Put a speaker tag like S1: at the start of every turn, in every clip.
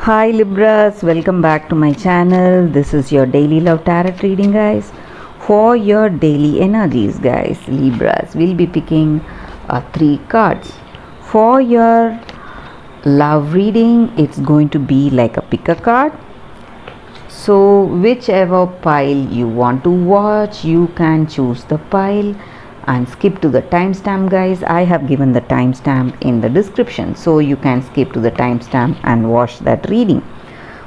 S1: Hi Libras, welcome back to my channel. This is your daily love tarot reading, guys. For your daily energies, guys, Libras, we'll be picking three cards. For your love reading, it's going to be like a pick a card. So, whichever pile you want to watch, you can choose the pile and skip to the timestamp, guys. I have given the timestamp in the description, so you can skip to the timestamp and watch that reading.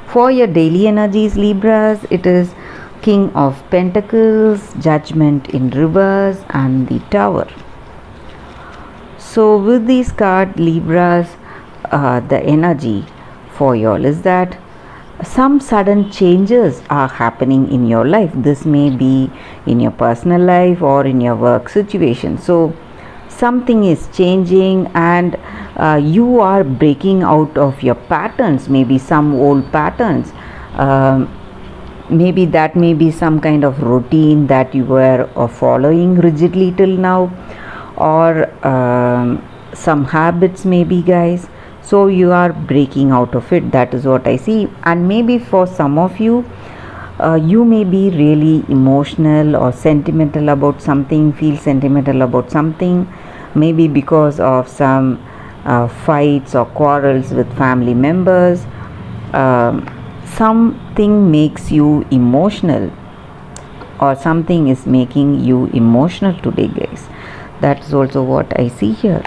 S1: For your daily energies, Libras, it is King of Pentacles, Judgment in reverse, and the Tower. So with these cards, Libras, the energy for y'all is that some sudden changes are happening in your life. This may be in your personal life or in your work situation. So something is changing and you are breaking out of your patterns, maybe some old patterns. Maybe that may be some kind of routine that you were following rigidly till now, or some habits maybe, guys. So you are breaking out of it. That is what I see. And maybe for some of you, you may be really emotional or sentimental about something, feel sentimental about something, maybe because of some fights or quarrels with family members. Something makes you emotional, or something is making you emotional today, guys. That's also what I see here.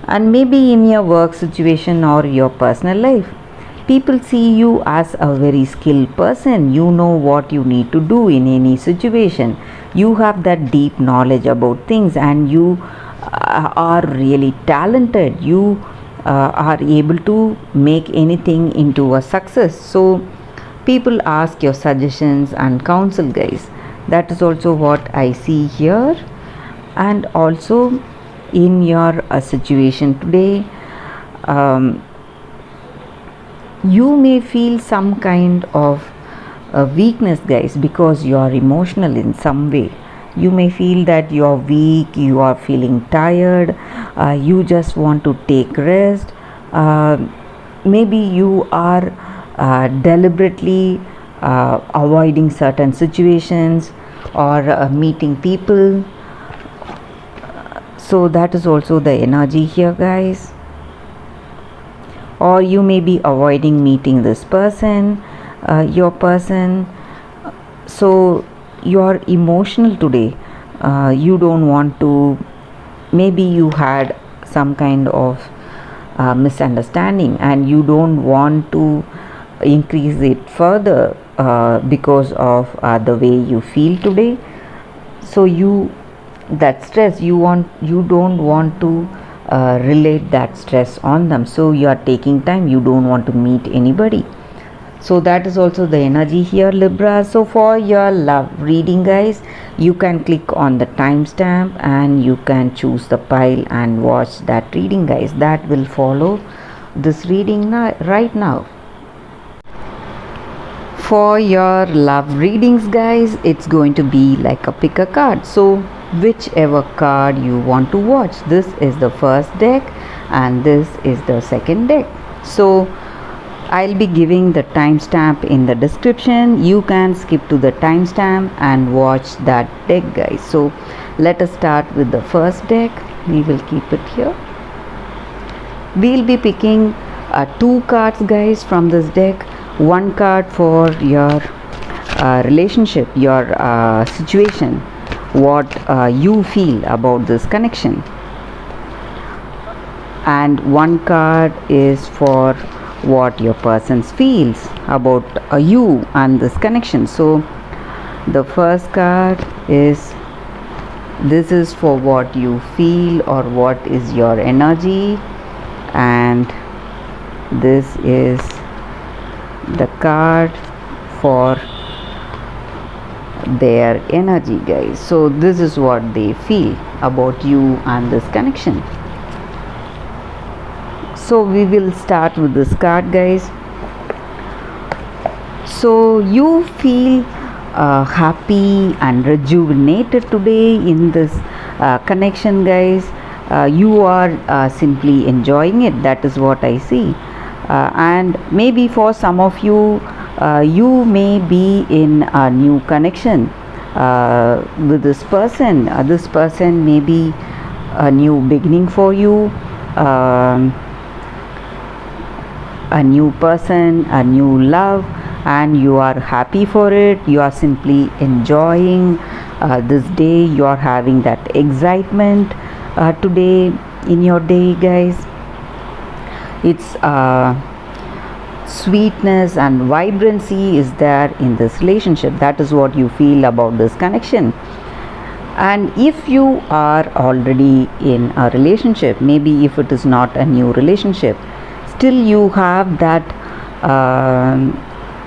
S1: And maybe in your work situation or your personal life, people see you as a very skilled person. You know what you need to do in any situation. You have that deep knowledge about things, and you are really talented. You are able to make anything into a success. So people ask your suggestions and counsel, guys. That is also what I see here. And also in your situation today, you may feel some kind of weakness, guys, because you are emotional in some way. You may feel that you are weak, you are feeling tired, you just want to take rest. Maybe you are deliberately avoiding certain situations or meeting people. So that is also the energy here, guys. Or you may be avoiding meeting this person, your person. So you are emotional today. You don't want to, maybe you had some kind of misunderstanding and you don't want to increase it further because of the way you feel today. So that stress, you don't want to relate that stress on them, so you are taking time, you don't want to meet anybody. So that is also the energy here, Libra. So for your love reading, guys, you can click on the timestamp and you can choose the pile and watch that reading, guys. That will follow this reading right now. For your love readings, guys, it's going to be like a pick a card. So whichever card you want to watch, this is the first deck and this is the second deck. So I'll be giving the timestamp in the description. You can skip to the timestamp and watch that deck, guys. So let us start with the first deck. We will keep it here. We'll be picking two cards, guys, from this deck. One card for your relationship, your situation, what you feel about this connection, and one card is for what your person feels about you and this connection. So the first card is, this is for what you feel or what is your energy, and this is the card for their energy, guys. So this is what they feel about you and this connection. So we will start with this card, guys. So you feel happy and rejuvenated today in this connection, guys. You are simply enjoying it. That is what I see. And maybe for some of you, you may be in a new connection with this person. This person may be a new beginning for you, um, a new person, a new love, and you are happy for it. You are simply enjoying this day. You are having that excitement today in your day, guys. It's sweetness and vibrancy is there in this relationship. That is what you feel about this connection. And if you are already in a relationship, maybe if it is not a new relationship, still you have that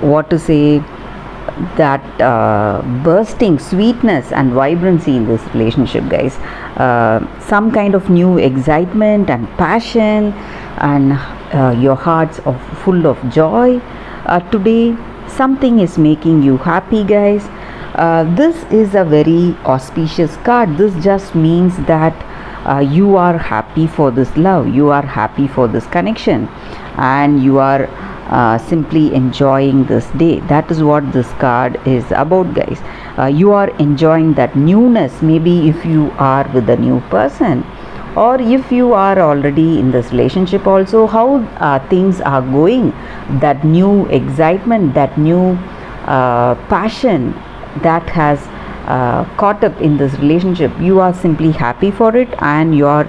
S1: what to say, that bursting sweetness and vibrancy in this relationship, guys. Some kind of new excitement and passion, and your hearts are full of joy today. Something is making you happy, guys. This is a very auspicious card. This just means that you are happy for this love, you are happy for this connection, and you are simply enjoying this day. That is what this card is about, guys. You are enjoying that newness, maybe if you are with a new person, or if you are already in this relationship also, how things are going, that new excitement, that new passion that has caught up in this relationship. You are simply happy for it, and you are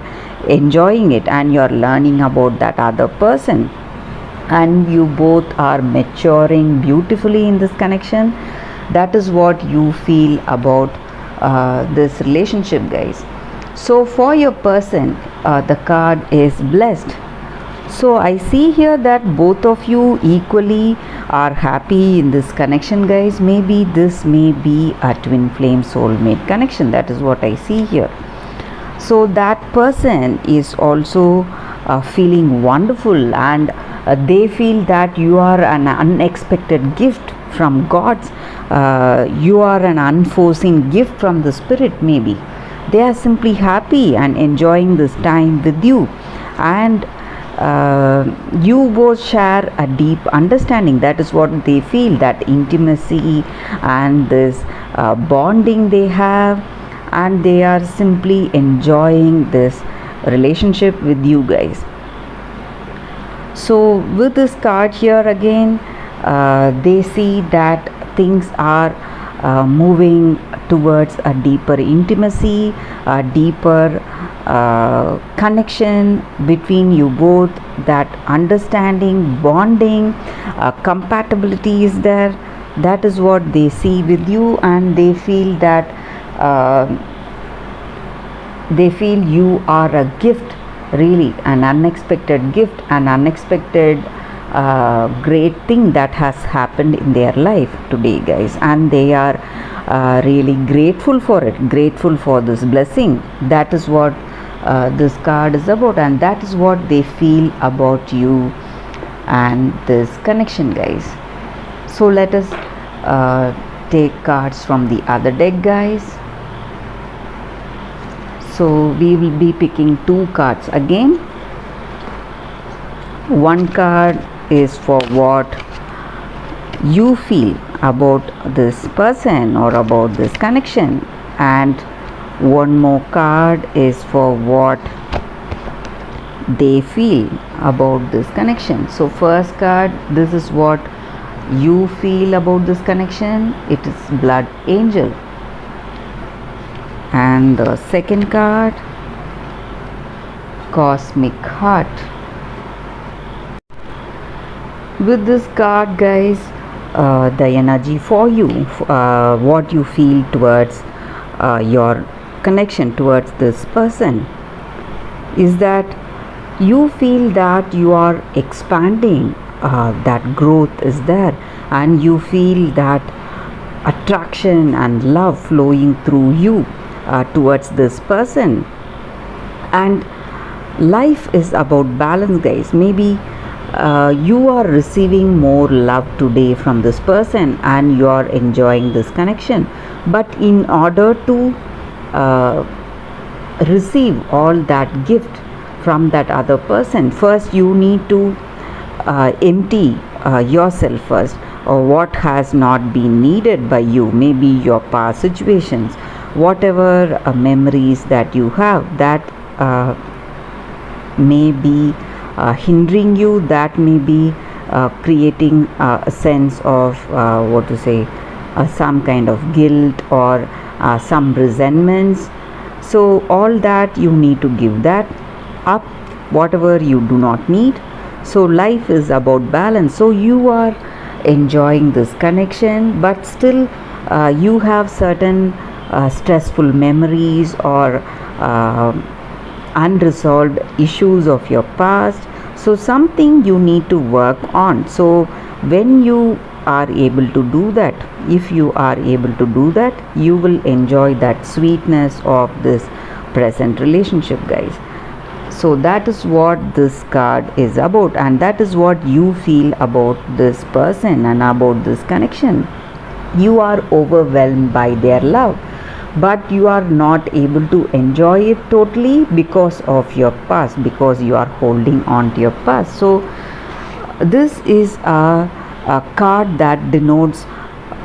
S1: enjoying it, and you are learning about that other person, and you both are maturing beautifully in this connection. That is what you feel about this relationship, guys. So for your person, the card is blessed. So I see here that both of you equally are happy in this connection, guys. Maybe this may be a twin flame soulmate connection. That is what I see here. So that person is also feeling wonderful, and they feel that you are an unexpected gift from gods. You are an unforeseen gift from the spirit. Maybe they are simply happy and enjoying this time with you, and you both share a deep understanding. That is what they feel, that intimacy and this bonding they have, and they are simply enjoying this relationship with you, guys. So with this card here again, they see that things are moving towards a deeper intimacy, a deeper connection between you both. That understanding, bonding, compatibility is there. That is what they see with you, and they feel that you are a gift, really an unexpected gift, an unexpected great thing that has happened in their life today, guys, and they are really grateful for it, grateful for this blessing. That is what this card is about, and that is what they feel about you and this connection, guys. So let us take cards from the other deck, guys. So we will be picking two cards again. One card is for what you feel about this person or about this connection, and one more card is for what they feel about this connection. So first card, this is what you feel about this connection. It is Blood Angel. And the second card, Cosmic Heart. With this card, guys, the energy for you, what you feel towards your connection towards this person is that you feel that you are expanding, that growth is there, and you feel that attraction and love flowing through you towards this person. And life is about balance, guys. Maybe you are receiving more love today from this person, and you are enjoying this connection. But in order to receive all that gift from that other person, first you need to empty yourself first, or what has not been needed by you, maybe your past situations, whatever memories that you have that may be hindering you, that may be creating a sense of what to say, some kind of guilt or some resentments. So all that you need to give that up, whatever you do not need. So life is about balance. So you are enjoying this connection, but still you have certain stressful memories or unresolved issues of your past. So something you need to work on. So when you are able to do that, if you are able to do that, you will enjoy that sweetness of this present relationship, guys. So that is what this card is about, and that is what you feel about this person and about this connection. You are overwhelmed by their love, but you are not able to enjoy it totally because of your past, because you are holding on to your past. So this is a card that denotes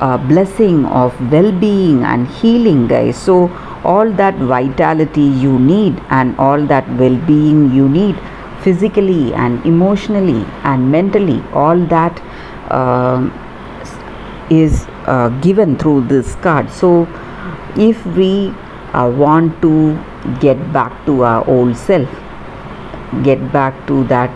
S1: a blessing of well-being and healing, guys. So all that vitality you need and all that well-being you need, physically and emotionally and mentally, all that is given through this card. So if we want to get back to our old self, get back to that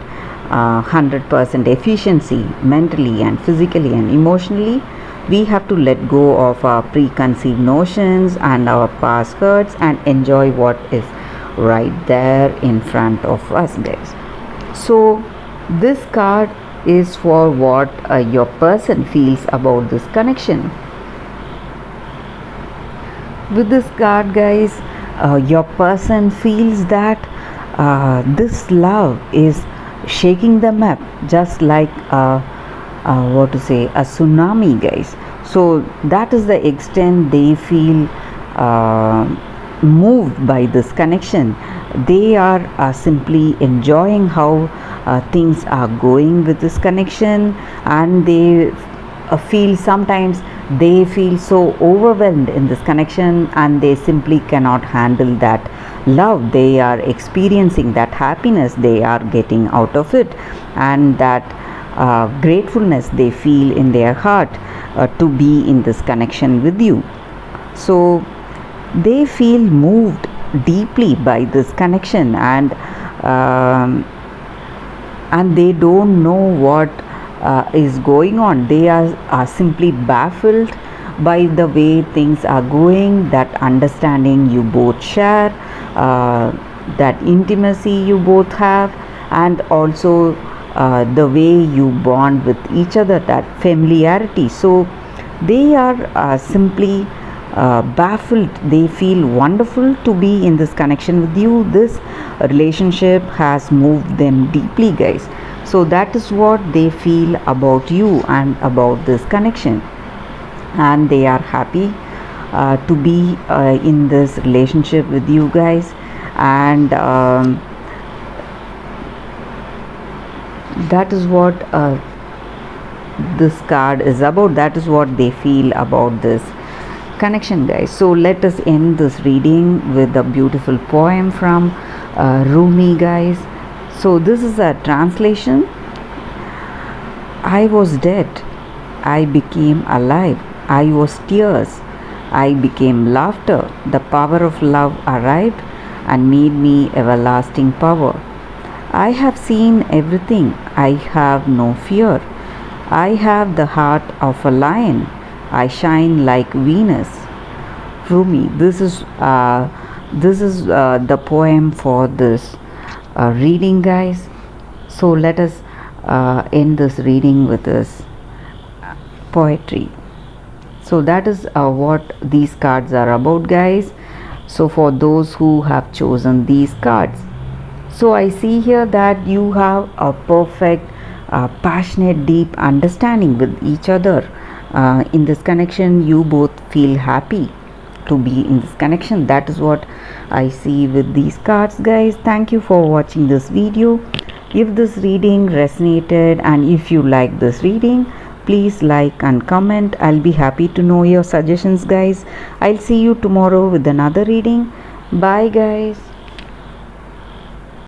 S1: 100% efficiency mentally and physically and emotionally, we have to let go of our preconceived notions and our past hurts and enjoy what is right there in front of us, guys. So this card is for what your person feels about this connection. With this card, guys, your person feels that this love is shaking them up, just like what to say, a tsunami, guys. So that is the extent they feel moved by this connection. They are simply enjoying how things are going with this connection, and they feel, sometimes they feel so overwhelmed in this connection, and they simply cannot handle that love they are experiencing, that happiness they are getting out of it, and that gratefulness they feel in their heart to be in this connection with you. So they feel moved deeply by this connection, and they don't know what is going on. They are simply baffled by the way things are going, that understanding you both share, that intimacy you both have, and also the way you bond with each other, that familiarity. So they are simply baffled. They feel wonderful to be in this connection with you. This relationship has moved them deeply, guys. So that is what they feel about you and about this connection, and they are happy to be in this relationship with you guys. And that is what this card is about. That is what they feel about this connection, guys. So let us end this reading with a beautiful poem from Rumi, guys. So this is a translation. I was dead, I became alive. I was tears, I became laughter. The power of love arrived and made me everlasting power. I have seen everything, I have no fear. I have the heart of a lion, I shine like Venus. Rumi. This is the poem for this reading, guys. So let us end this reading with this poetry. So that is what these cards are about, guys. So for those who have chosen these cards, so I see here that you have a perfect passionate, deep understanding with each other. In this connection, you both feel happy to be in this connection. That is what I see with these cards, guys. Thank you for watching this video. If this reading resonated and if you like this reading, please like and comment. I'll be happy to know your suggestions, guys. I'll see you tomorrow with another reading. Bye, guys.